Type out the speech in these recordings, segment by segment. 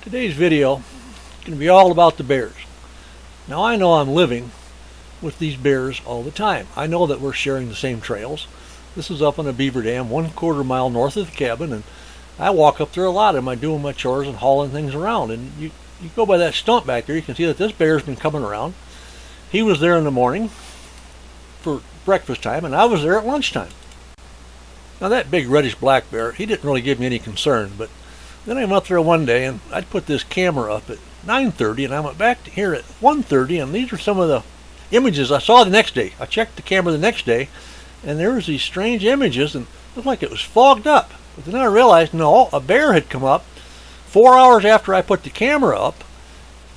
Today's video is going to be all about the bears. Now I know I'm living with these bears all the time. I know that we're sharing the same trails. This is up on a beaver dam 1/4 mile north of the cabin, and I walk up there a lot. Am I doing my chores and hauling things around? And you go by that stump back there, you can see that this bear's been coming around. He was there in the morning for breakfast time, and I was there at lunchtime. Now that big reddish black bear, he didn't really give me any concern, but then I went up there one day and I'd put this camera up at 9:30 and I went back to here at 1:30, and these are some of the images I saw the next day. I checked the camera the next day and there was these strange images, and it looked like it was fogged up. But then I realized, no, a bear had come up 4 hours after I put the camera up,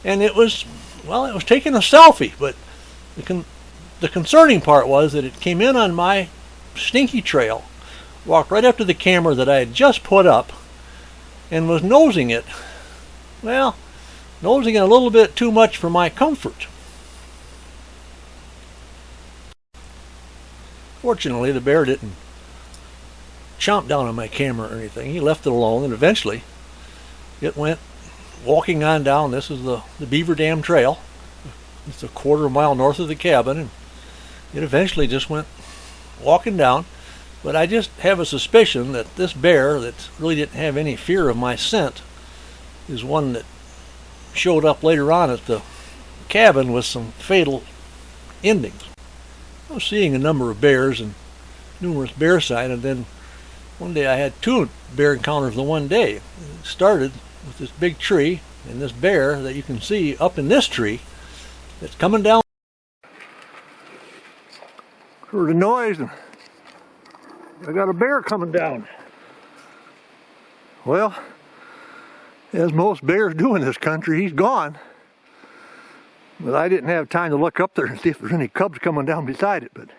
and it was taking a selfie. But the concerning part was that it came in on my stinky trail, walked right up to the camera that I had just put up, and was nosing it. Well, nosing it a little bit too much for my comfort. Fortunately, the bear didn't chomp down on my camera or anything. He left it alone, and eventually it went walking on down. This is the Beaver Dam Trail. It's 1/4 mile north of the cabin, and it eventually just went walking down. But I just have a suspicion that this bear that really didn't have any fear of my scent is one that showed up later on at the cabin with some fatal endings. I was seeing a number of bears and numerous bear sign, and then one day I had 2 bear encounters in one day. It started with this big tree and this bear that you can see up in this tree that's coming down. Heard a noise, and I got a bear coming down. Well, as most bears do in this country, he's gone. But I didn't have time to look up there and see if there's any cubs coming down beside it, but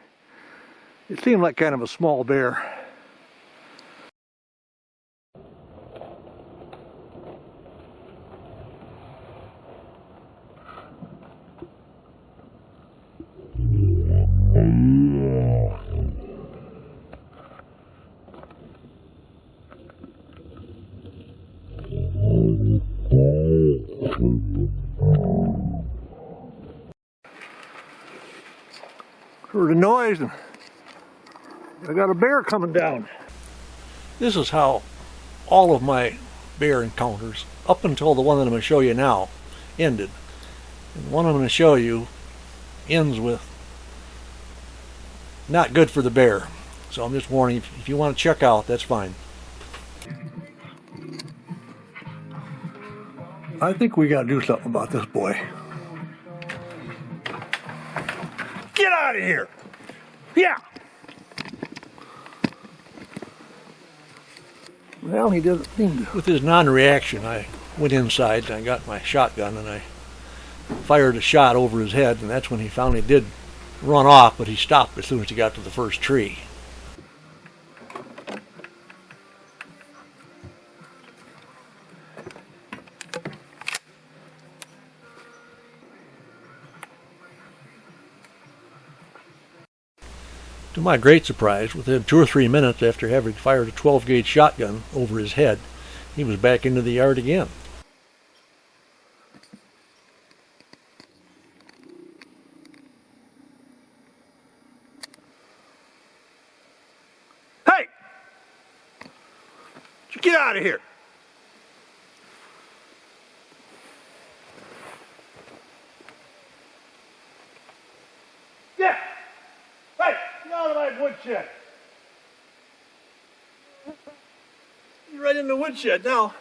it seemed like kind of a small bear. Heard a noise, and I got a bear coming down. This is how all of my bear encounters, up until the one that I'm going to show you now, ended. And the one I'm going to show you ends with not good for the bear. So I'm just warning, if you want to check out, that's fine. I think we got to do something about this boy. Get out of here! Yeah! Well, he doesn't seem to. With his non-reaction, I went inside and I got my shotgun and I fired a shot over his head, and that's when he finally did run off, but he stopped as soon as he got to the first tree. To my great surprise, within 2 or 3 minutes after having fired a 12-gauge shotgun over his head, he was back into the yard again. Hey! Get out of here! Yeah! Hey! Get out of my woodshed! You're right in the woodshed now.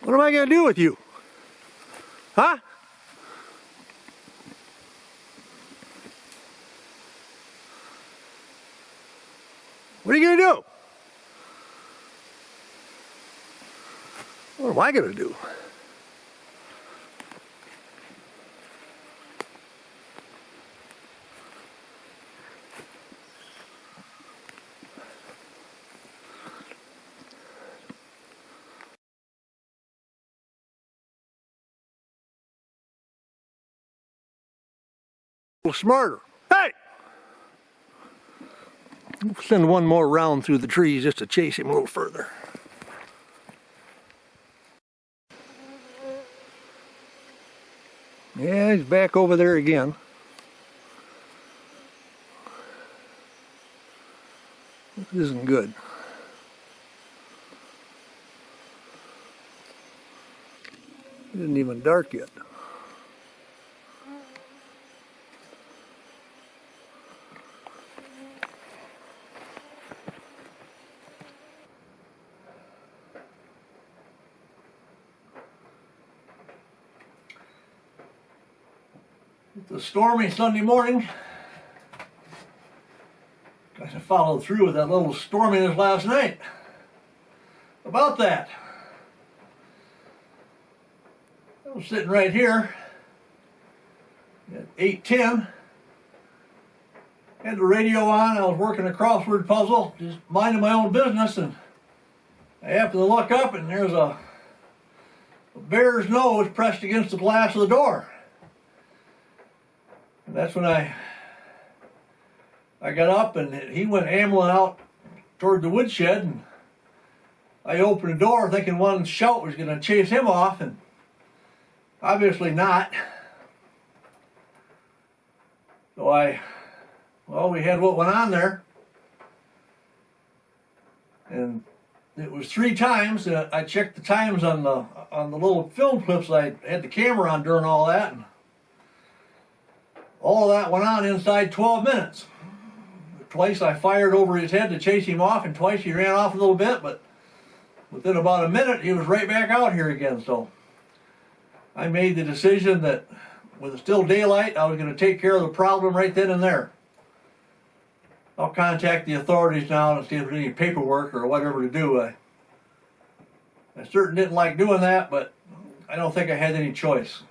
What am I going to do with you? Huh? What are you going to do? What am I going to do? little smarter. Hey! Send one more round through the trees just to chase him a little further. Yeah, he's back over there again. This isn't good. It isn't even dark yet. It's a stormy Sunday morning. I followed through with that little storminess last night. About that. I was sitting right here at 8:10. Had the radio on. I was working a crossword puzzle, just minding my own business, and I happened to look up, and there's a bear's nose pressed against the glass of the door. And that's when I got up, and he went ambling out toward the woodshed, and I opened the door thinking one shout was going to chase him off, and obviously not. So we had what went on there, and it was 3 times. I checked the times on the little film clips I had the camera on during all that, and all of that went on inside 12 minutes. Twice I fired over his head to chase him off, and twice he ran off a little bit, but within about a minute he was right back out here again. So I made the decision that with still daylight, I was going to take care of the problem right then and there. I'll contact the authorities now and see if there's any paperwork or whatever to do. I certainly didn't like doing that, but I don't think I had any choice.